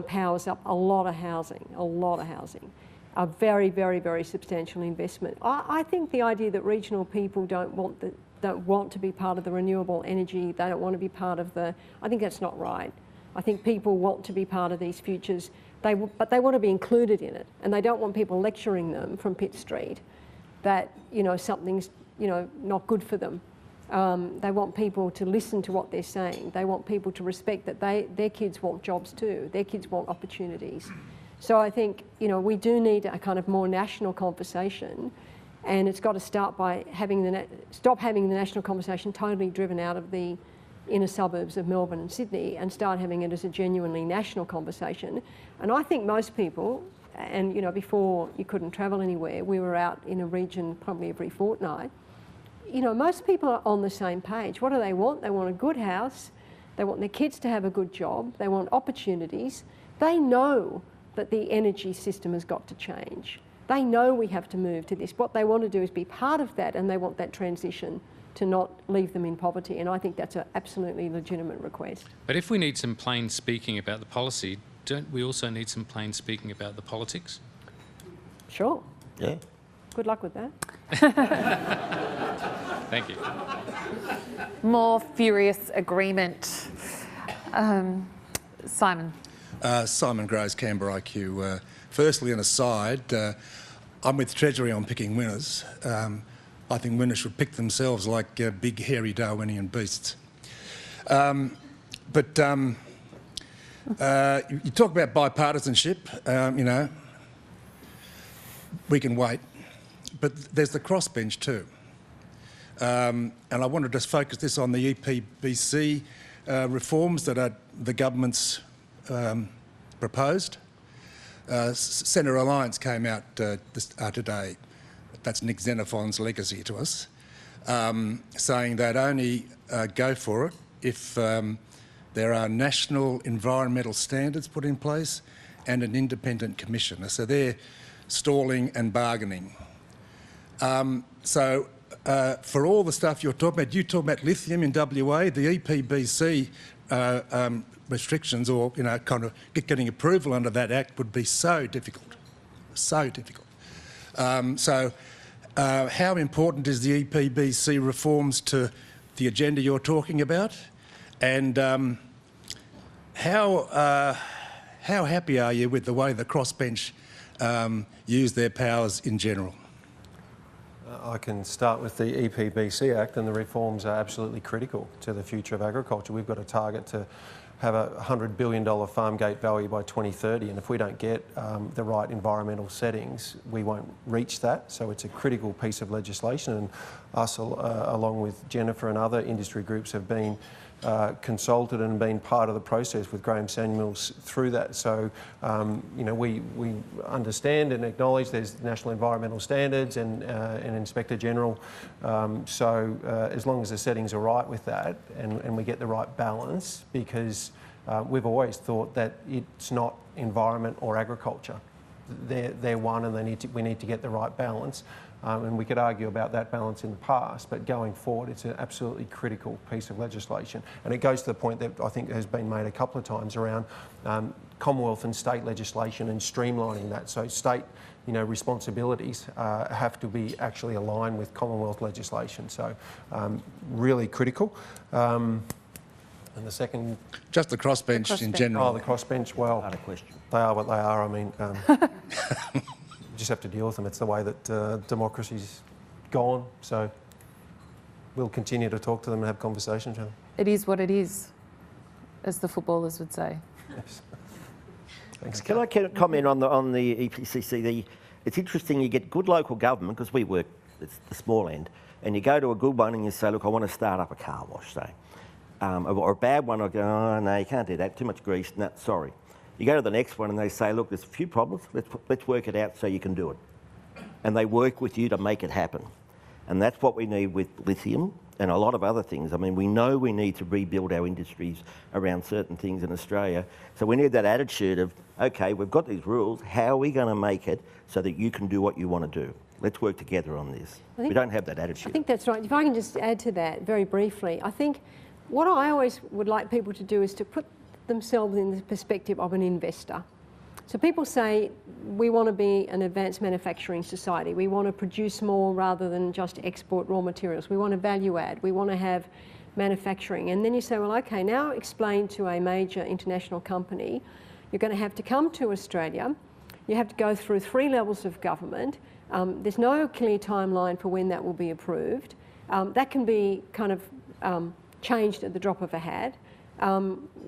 powers up a lot of housing, a very, very, very substantial investment. I think the idea that regional people don't want to be part of the renewable energy, they don't want to be part of I think that's not right. I think people want to be part of these futures, but they want to be included in it, and they don't want people lecturing them from Pitt Street that, you know, something's, you know, not good for them. They want people to listen to what they're saying. They want people to respect that their kids want jobs too, their kids want opportunities. So I think, you know, we do need a kind of more national conversation. And it's got to start by stop having the national conversation totally driven out of the inner suburbs of Melbourne and Sydney, and start having it as a genuinely national conversation. And I think most people, and you know, before you couldn't travel anywhere, we were out in a region probably every fortnight. You know, most people are on the same page. What do they want? They want a good house. They want their kids to have a good job. They want opportunities. They know that the energy system has got to change. They know we have to move to this. What they want to do is be part of that, and they want that transition to not leave them in poverty. And I think that's an absolutely legitimate request. But if we need some plain speaking about the policy, don't we also need some plain speaking about the politics? Sure. Yeah. Good luck with that. Thank you. More furious agreement. Simon. Simon Groves, Canberra IQ. Firstly, an aside, I'm with Treasury on picking winners. I think winners should pick themselves like big, hairy Darwinian beasts. You talk about bipartisanship, you know, we can wait. But there's the crossbench too. And I want to just focus this on the EPBC reforms that the government's proposed. Senator Alliance came out today, that's Nick Xenophon's legacy to us, saying they'd only go for it if there are national environmental standards put in place and an independent commissioner. So they're stalling and bargaining. For all the stuff you're talking about, you talk about lithium in WA, the EPBC restrictions, or, you know, kind of getting approval under that act would be so difficult, so difficult. How important is the EPBC reforms to the agenda you're talking about? And how happy are you with the way the crossbench use their powers in general? I can start with the EPBC Act, and the reforms are absolutely critical to the future of agriculture. We've got a target to have a $100 billion farm gate value by 2030, and if we don't get the right environmental settings, we won't reach that. So it's a critical piece of legislation, and us, along with Jennifer and other industry groups, have been consulted and been part of the process with Graham Samuels through that. So, you know, we understand and acknowledge there's national environmental standards and Inspector General. As long as the settings are right with that and we get the right balance, because we've always thought that it's not environment or agriculture. They're one, and we need to get the right balance. And we could argue about that balance in the past, but going forward, it's an absolutely critical piece of legislation. And it goes to the point that I think has been made a couple of times around Commonwealth and state legislation and streamlining that. So state, you know, responsibilities have to be actually aligned with Commonwealth legislation. So really critical. And the second... Just the crossbench in general. Oh, the crossbench, well, they are what they are. I mean... just have to deal with them. It's the way that democracy's gone. So we'll continue to talk to them and have conversations with them. It is what it is, as the footballers would say. Yes. Thanks. Can I comment on the EPCC? It's interesting, you get good local government, because we work, it's the small end, and you go to a good one and you say, look, I want to start up a car wash, say. Or a bad one, I go, oh, no, you can't do that, too much grease, no, sorry. You go to the next one and they say, look, there's a few problems, let's work it out so you can do it. And they work with you to make it happen. And that's what we need with lithium and a lot of other things. I mean, we know we need to rebuild our industries around certain things in Australia. So we need that attitude of, okay, we've got these rules, how are we going to make it so that you can do what you want to do? Let's work together on this. We don't have that attitude. I think that's right. If I can just add to that very briefly, I think what I always would like people to do is to put themselves in the perspective of an investor. So people say we want to be an advanced manufacturing society. We want to produce more rather than just export raw materials. We want to value add. We want to have manufacturing. And then you say, well, okay, now explain to a major international company, you're going to have to come to Australia. You have to go through 3 levels of government. There's no clear timeline for when that will be approved. That can be kind of changed at the drop of a hat.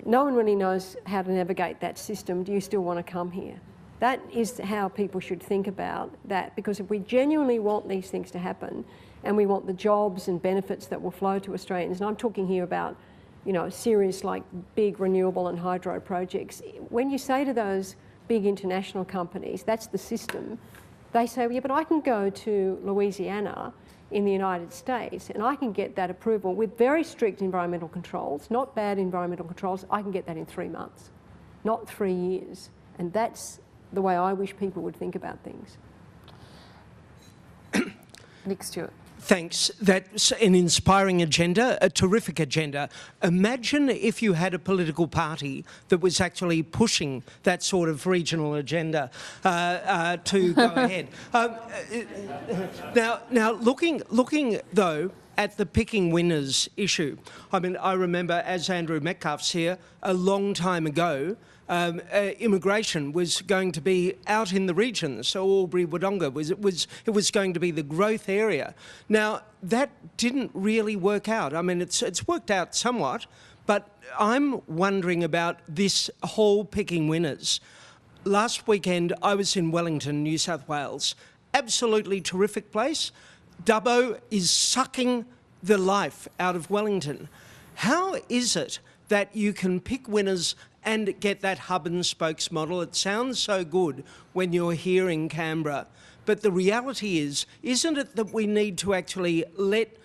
No one really knows how to navigate that system. Do you still want to come here? That is how people should think about that, because if we genuinely want these things to happen and we want the jobs and benefits that will flow to Australians, and I'm talking here about, you know, serious like big renewable and hydro projects, when you say to those big international companies, that's the system, they say, well, yeah, but I can go to Louisiana in the United States and I can get that approval with very strict environmental controls, not bad environmental controls. I can get that in 3 months, not 3 years. And that's the way I wish people would think about things. Nick Stewart. Thanks. That's an inspiring agenda, a terrific agenda. Imagine if you had a political party that was actually pushing that sort of regional agenda to go ahead. Now, looking though at the picking winners issue, I mean, I remember, as Andrew Metcalf's here, a long time ago, immigration was going to be out in the regions. So Albury-Wodonga was going to be the growth area. Now that didn't really work out. I mean, it's worked out somewhat, but I'm wondering about this whole picking winners. Last weekend I was in Wellington, New South Wales. Absolutely terrific place. Dubbo is sucking the life out of Wellington. How is it that you can pick winners and get that hub and spokes model? It sounds so good when you're here in Canberra, but the reality is, isn't it that we need to actually let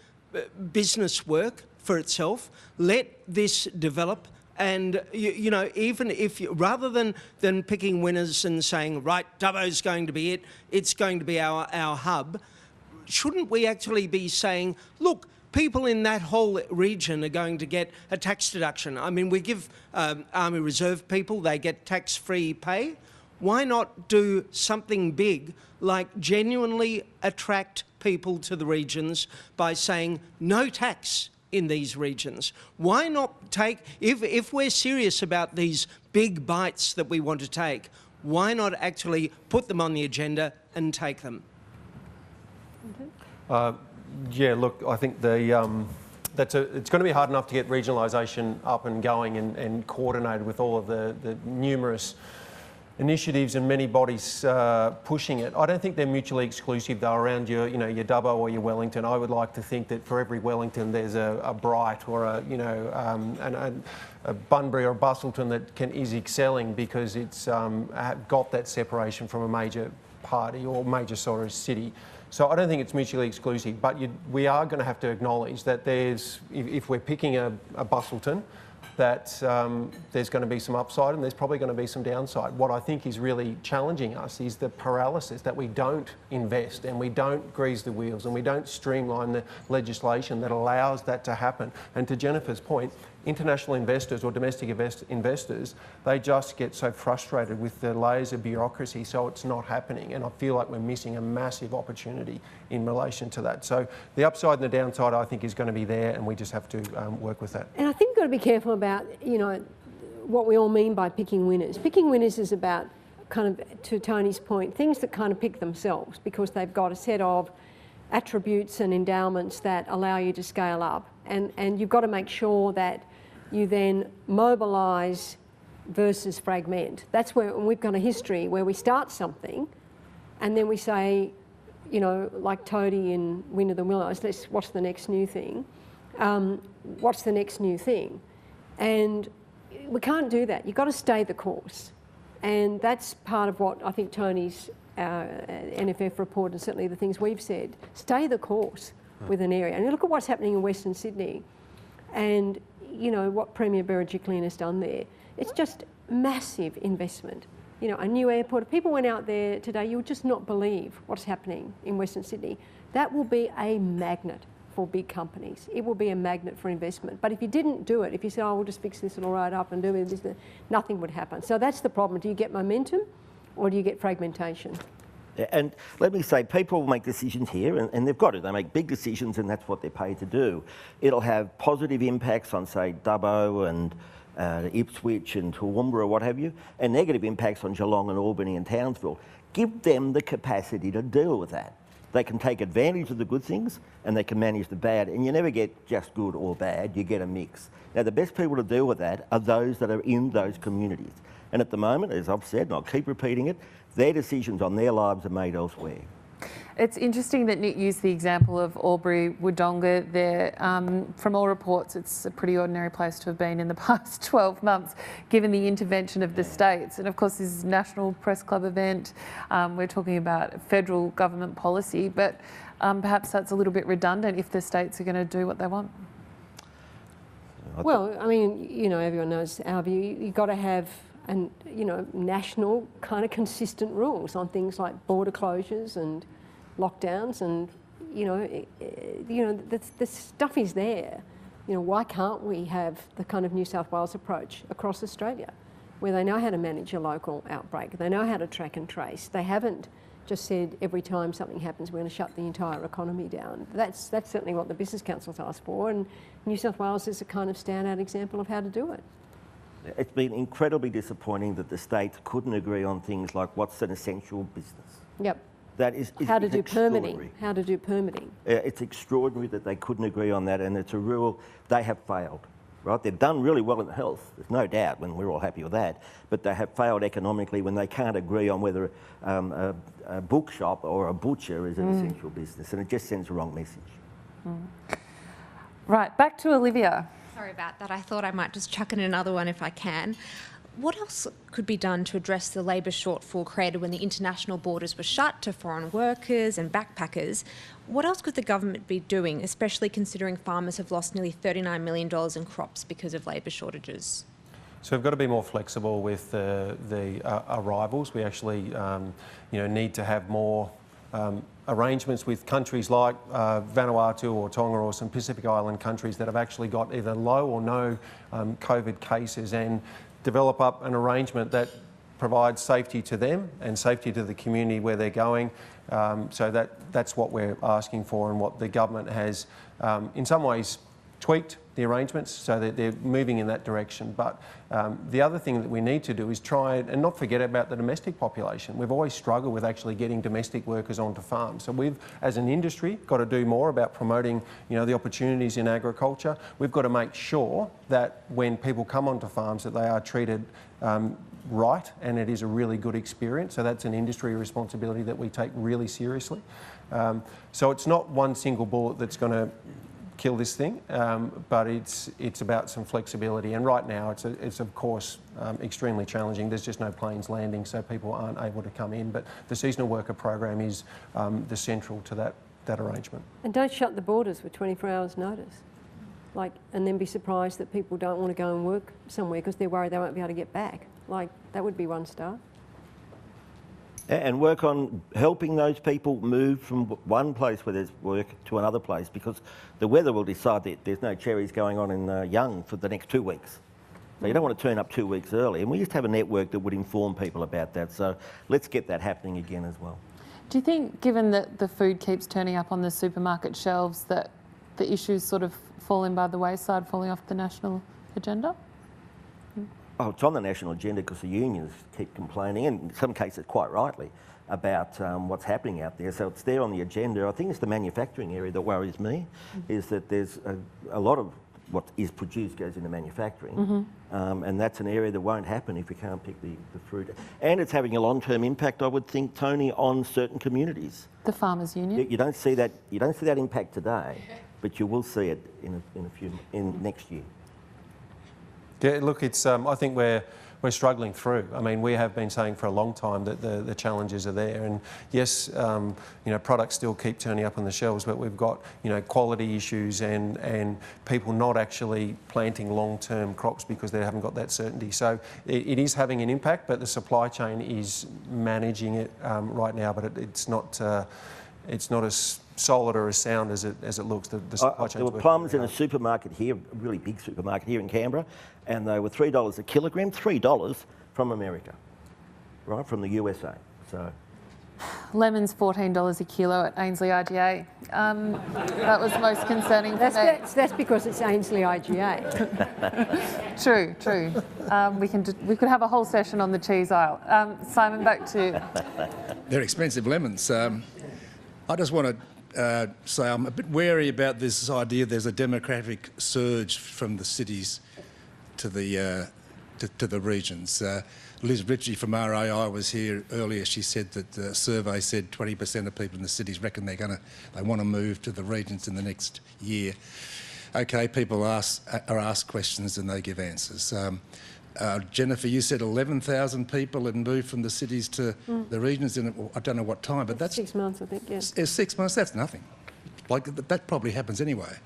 business work for itself, let this develop, and you know, even if you, rather than picking winners and saying, right, Dubbo's going to be it, it's going to be our hub, shouldn't we actually be saying, look, people in that whole region are going to get a tax deduction? I mean, we give Army Reserve people, they get tax-free pay. Why not do something big like genuinely attract people to the regions by saying no tax in these regions? Why not take, if we're serious about these big bites that we want to take, why not actually put them on the agenda and take them? Yeah, look, I think the it's going to be hard enough to get regionalisation up and going and coordinated with all of the numerous initiatives and many bodies pushing it. I don't think they're mutually exclusive though. Around your Dubbo or your Wellington, I would like to think that for every Wellington there's a Bright or a Bunbury or a Bustleton that is excelling because it's got that separation from a major party or major sort of city. So I don't think it's mutually exclusive, but we are going to have to acknowledge that if we're picking a Bustleton, that there's going to be some upside and there's probably going to be some downside. What I think is really challenging us is the paralysis that we don't invest and we don't grease the wheels and we don't streamline the legislation that allows that to happen. And to Jennifer's point, international investors or domestic investors, they just get so frustrated with the layers of bureaucracy, so it's not happening. And I feel like we're missing a massive opportunity in relation to that. So the upside and the downside, I think, is going to be there, and we just have to work with that. And I think we've got to be careful about, what we all mean by picking winners. Picking winners is about, kind of, to Tony's point, things that kind of pick themselves because they've got a set of attributes and endowments that allow you to scale up. And you've got to make sure that you then mobilise versus fragment. That's where we've got a history where we start something and then we say, like Toadie in Wind of the Willows, what's the next new thing? What's the next new thing? And we can't do that. You've got to stay the course. And that's part of what I think Tony's NFF report and certainly the things we've said. Stay the course with an area. And you look at what's happening in Western Sydney and what Premier Berejiklian has done there. It's just massive investment. A new airport. If people went out there today, you would just not believe what's happening in Western Sydney. That will be a magnet for big companies. It will be a magnet for investment. But if you didn't do it, if you said, we'll just fix this little road up and do this, nothing would happen. So that's the problem. Do you get momentum or do you get fragmentation? And let me say, people will make decisions here, and they've got to. They make big decisions, and that's what they're paid to do. It'll have positive impacts on, say, Dubbo and Ipswich and Toowoomba or what have you, and negative impacts on Geelong and Albany and Townsville. Give them the capacity to deal with that. They can take advantage of the good things and they can manage the bad, and you never get just good or bad, you get a mix. Now, the best people to deal with that are those that are in those communities. And at the moment, as I've said, and I'll keep repeating it, their decisions on their lives are made elsewhere. It's interesting that Nick used the example of Albury Wodonga there. From all reports, it's a pretty ordinary place to have been in the past 12 months, given the intervention of the states. And of course, this is a National Press Club event. We're talking about federal government policy, but perhaps that's a little bit redundant if the states are going to do what they want. Well, I mean, everyone knows our view. You've got to have national kind of consistent rules on things like border closures and lockdowns, and the stuff is there. Why can't we have the kind of New South Wales approach across Australia, where they know how to manage a local outbreak, they know how to track and trace. They haven't just said every time something happens we're going to shut the entire economy down. That's certainly what the Business Council's asked for, and New South Wales is a kind of standout example of how to do it. It's been incredibly disappointing that the states couldn't agree on things like what's an essential business. Yep. That is how to do permitting. How to do permitting. It's extraordinary that they couldn't agree on that, and it's a real, they have failed, right? They've done really well in health, there's no doubt, when we're all happy with that, but they have failed economically when they can't agree on whether a bookshop or a butcher is an essential business, and it just sends the wrong message. Right, back to Olivia. Sorry about that. I thought I might just chuck in another one if I can. What else could be done to address the labour shortfall created when the international borders were shut to foreign workers and backpackers? What else could the government be doing, especially considering farmers have lost nearly $39 million in crops because of labour shortages? So we've got to be more flexible with the arrivals. We actually need to have more arrangements with countries like Vanuatu or Tonga or some Pacific Island countries that have actually got either low or no COVID cases, and develop up an arrangement that provides safety to them and safety to the community where they're going. So that's what we're asking for, and what the government has in some ways tweaked the arrangements so that they're moving in that direction. But the other thing that we need to do is try and not forget about the domestic population. We've always struggled with actually getting domestic workers onto farms. So we've, as an industry, got to do more about promoting, the opportunities in agriculture. We've got to make sure that when people come onto farms that they are treated right, and it is a really good experience. So that's an industry responsibility that we take really seriously. So it's not one single bullet that's going to kill this thing, but it's about some flexibility. And right now, it's of course extremely challenging. There's just no planes landing, so people aren't able to come in. But the seasonal worker program is the central to that arrangement. And don't shut the borders with 24 hours notice. And then be surprised that people don't want to go and work somewhere because they're worried they won't be able to get back. That would be one start. And work on helping those people move from one place where there's work to another place, because the weather will decide that there's no cherries going on in Young for the next 2 weeks. So you don't want to turn up 2 weeks early. And we used to have a network that would inform people about that. So let's get that happening again as well. Do you think, given that the food keeps turning up on the supermarket shelves, that the issues sort of falling by the wayside, falling off the national agenda? Oh, it's on the national agenda because the unions keep complaining, and in some cases quite rightly, about what's happening out there. So it's there on the agenda. I think it's the manufacturing area that worries me, is that there's a lot of what is produced goes into manufacturing, and that's an area that won't happen if you can't pick the fruit. And it's having a long-term impact, I would think, Tony, on certain communities. The farmers' union. You don't see that. You don't see that impact today, but you will see it in next year. Yeah, look, it's. I think we're struggling through. I mean, we have been saying for a long time that the challenges are there, and yes, products still keep turning up on the shelves, but we've got quality issues and people not actually planting long-term crops because they haven't got that certainty. So it is having an impact, but the supply chain is managing it right now. But it's not as solid or as sound as it looks. The supply chain. There were plums in a supermarket here, a really big supermarket here in Canberra, and they were $3 a kilogram, $3 from America, right, from the USA. So Lemons $14 a kilo at Ainslie IGA. That was most concerning for me. That's because it's Ainslie IGA. True. We could have a whole session on the cheese aisle. Simon, back to. They're expensive lemons. I just want to say I'm a bit wary about this idea there's a demographic surge from the cities to the regions. Liz Ritchie from RAI was here earlier. She said that the survey said 20% of people in the cities reckon they want to move to the regions in the next year. Okay, people are asked questions and they give answers. Jennifer, you said 11,000 people had moved from the cities to the regions in, I don't know what time, but that's... 6 months, I think, yes. 6 months, that's nothing. That probably happens anyway.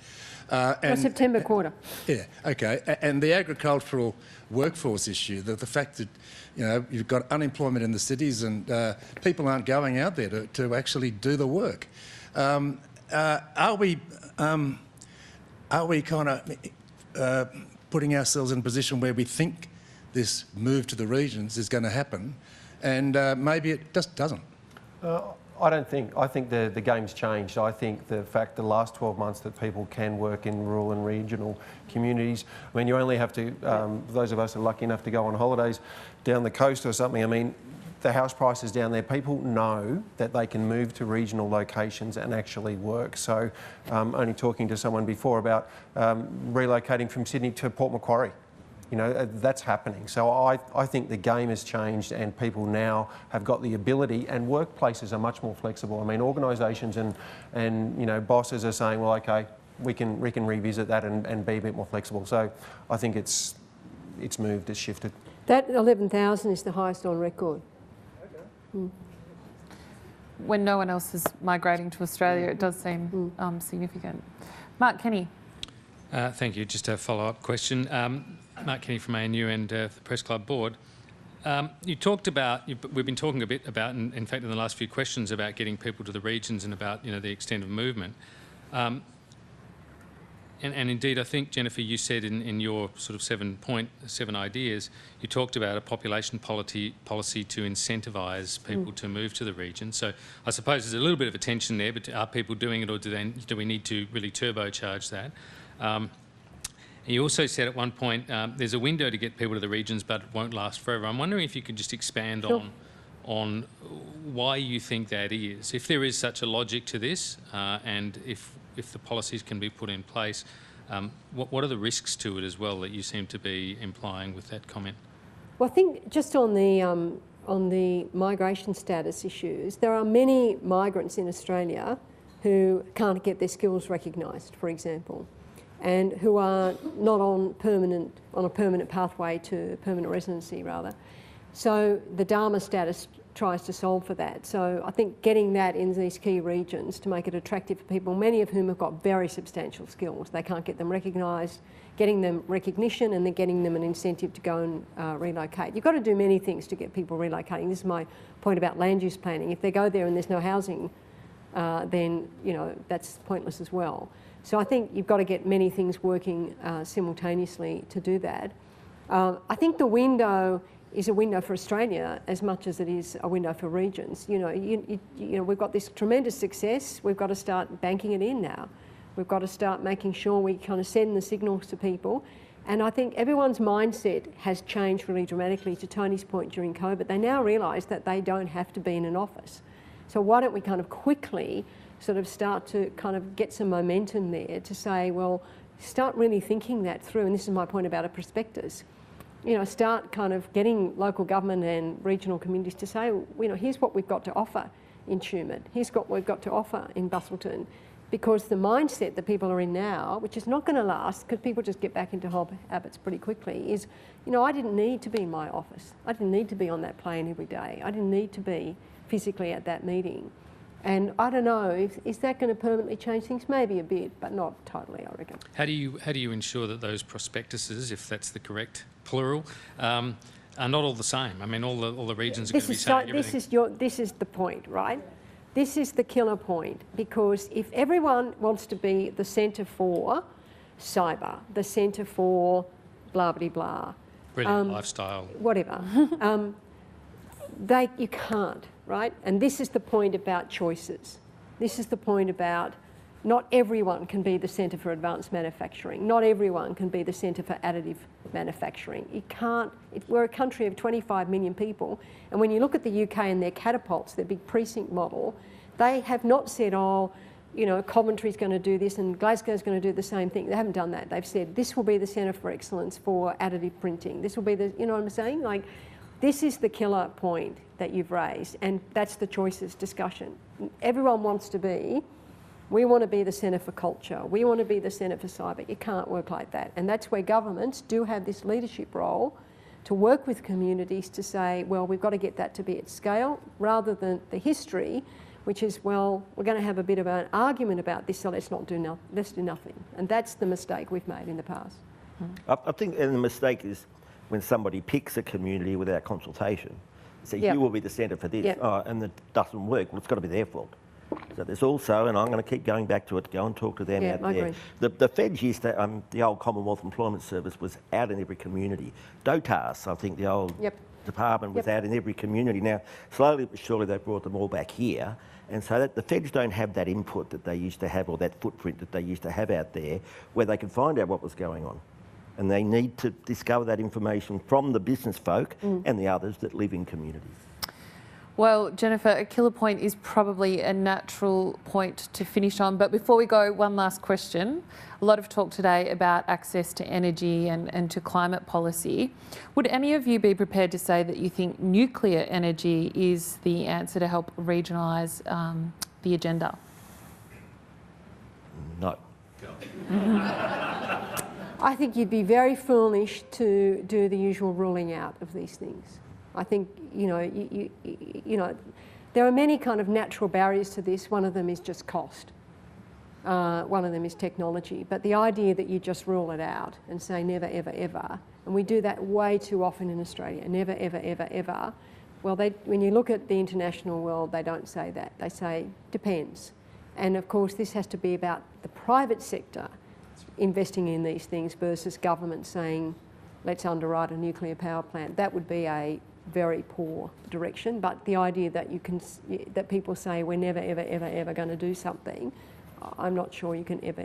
September quarter. Yeah, okay. And the agricultural workforce issue, the fact that, you've got unemployment in the cities and people aren't going out there to actually do the work. Are we kind of putting ourselves in a position where we think this move to the regions is going to happen, and maybe it just doesn't? I don't think. I think the game's changed. I think the fact the last 12 months that people can work in rural and regional communities, I mean, you only have to, those of us who are lucky enough to go on holidays down the coast or something, I mean, the house prices down there, people know that they can move to regional locations and actually work. So only talking to someone before about relocating from Sydney to Port Macquarie. That's happening. So I think the game has changed and people now have got the ability, and workplaces are much more flexible. I mean, organisations and bosses are saying, well, okay, we can revisit that and be a bit more flexible. So I think it's moved, it's shifted. That 11,000 is the highest on record. When no one else is migrating to Australia, it does seem significant. Mark Kenny. Thank you. Just a follow-up question. Mark Kenny from ANU and the Press Club Board. You talked about, we've been talking a bit about, in fact in the last few questions, about getting people to the regions and about the extent of movement. And indeed, I think, Jennifer, you said in your sort of 7 ideas, you talked about a population policy to incentivise people to move to the region. So I suppose there's a little bit of a tension there, but are people doing it, or do we need to really turbocharge that? You also said at one point there's a window to get people to the regions, but it won't last forever. I'm wondering if you could just expand on why you think that is. If there is such a logic to this, and if the policies can be put in place, what are the risks to it as well that you seem to be implying with that comment? Well, I think just on the migration status issues, there are many migrants in Australia who can't get their skills recognised, for example, and who are not on a permanent pathway to permanent residency, rather. So the Dharma status tries to solve for that. So I think getting that in these key regions to make it attractive for people, many of whom have got very substantial skills, they can't get them recognised, getting them recognition and then getting them an incentive to go and relocate. You've got to do many things to get people relocating. This is my point about land use planning. If they go there and there's no housing, then that's pointless as well. So I think you've got to get many things working simultaneously to do that. I think the window is a window for Australia as much as it is a window for regions. We've got this tremendous success. We've got to start banking it in now. We've got to start making sure we kind of send the signals to people. And I think everyone's mindset has changed really dramatically. To Tony's point during COVID, they now realise that they don't have to be in an office. So why don't we kind of quickly sort of start to kind of get some momentum there to say, well, start really thinking that through. And this is my point about a prospectus. Start kind of getting local government and regional communities to say, here's what we've got to offer in Tumut, here's what we've got to offer in Busselton. Because the mindset that people are in now, which is not going to last, because people just get back into habits pretty quickly, is, I didn't need to be in my office. I didn't need to be on that plane every day. I didn't need to be physically at that meeting. And I don't know, is that going to permanently change things? Maybe a bit, but not totally, I reckon. How do you ensure that those prospectuses, if that's the correct plural, are not all the same? I mean, all the regions are going to be saying everything. This is the point, right? This is the killer point, because if everyone wants to be the centre for cyber, the centre for blah blah blah, brilliant lifestyle, whatever, you can't. Right? And this is the point about choices. This is the point about not everyone can be the centre for advanced manufacturing. Not everyone can be the centre for additive manufacturing. You can't. We're a country of 25 million people, and when you look at the UK and their catapults, their big precinct model, they have not said, Coventry's going to do this and Glasgow's going to do the same thing. They haven't done that. They've said, this will be the centre for excellence for additive printing. This will be the, you know what I'm saying? Like, this is the killer point that you've raised, and that's the choices discussion. Everyone wants to be, we want to be the centre for culture, we want to be the centre for cyber. It can't work like that. And that's where governments do have this leadership role to work with communities to say, well, we've got to get that to be at scale, rather than the history, which is, well, we're going to have a bit of an argument about this, so let's do nothing. And that's the mistake we've made in the past. I think the mistake is when somebody picks a community without consultation. So you will be the centre for this, and it doesn't work. Well, it's got to be their fault. So there's also, and I'm going to keep going back to it, go and talk to them out there. The Feds used to, the old Commonwealth Employment Service was out in every community. DOTAS, I think the old department was out in every community. Now, slowly but surely they brought them all back here. And so that the Feds don't have that input that they used to have, or that footprint that they used to have out there, where they could find out what was going on. And they need to discover that information from the business folk and the others that live in communities. Well, Jennifer, a killer point is probably a natural point to finish on. But before we go, one last question. A lot of talk today about access to energy and to climate policy. Would any of you be prepared to say that you think nuclear energy is the answer to help regionalise the agenda? No. I think you'd be very foolish to do the usual ruling out of these things. I think, there are many kind of natural barriers to this. One of them is just cost. One of them is technology. But the idea that you just rule it out and say never, ever, ever, and we do that way too often in Australia, never, ever, ever, ever. Well, when you look at the international world, they don't say that. They say depends. And of course, this has to be about the private sector investing in these things versus government saying, let's underwrite a nuclear power plant. That would be a very poor direction. But the idea that that people say we're never, ever, ever, ever going to do something, I'm not sure you can ever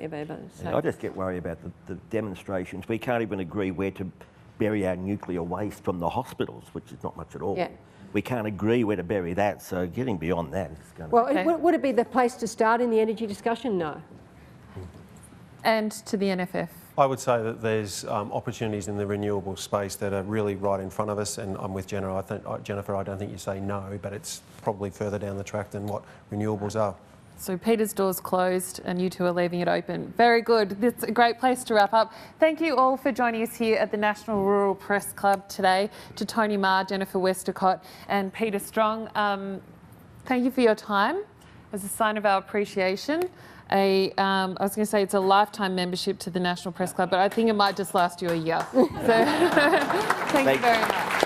say. I just get worried about the demonstrations. We can't even agree where to bury our nuclear waste from the hospitals, which is not much at all. Yeah. We can't agree where to bury that, so getting beyond that is going to... Well, Okay. would it be the place to start in the energy discussion? No. And to the NFF. I would say that there's opportunities in the renewable space that are really right in front of us, and I'm with Jenna. Jennifer, I don't think you say no, but it's probably further down the track than what renewables are. So Peter's door's closed and you two are leaving it open. Very good. It's a great place to wrap up. Thank you all for joining us here at the National Rural Press Club today. To Tony Marr, Jennifer Westacott and Peter Strong, thank you for your time. As a sign of our appreciation, I was going to say it's a lifetime membership to the National Press Club, but I think it might just last you a year. So thank you very much.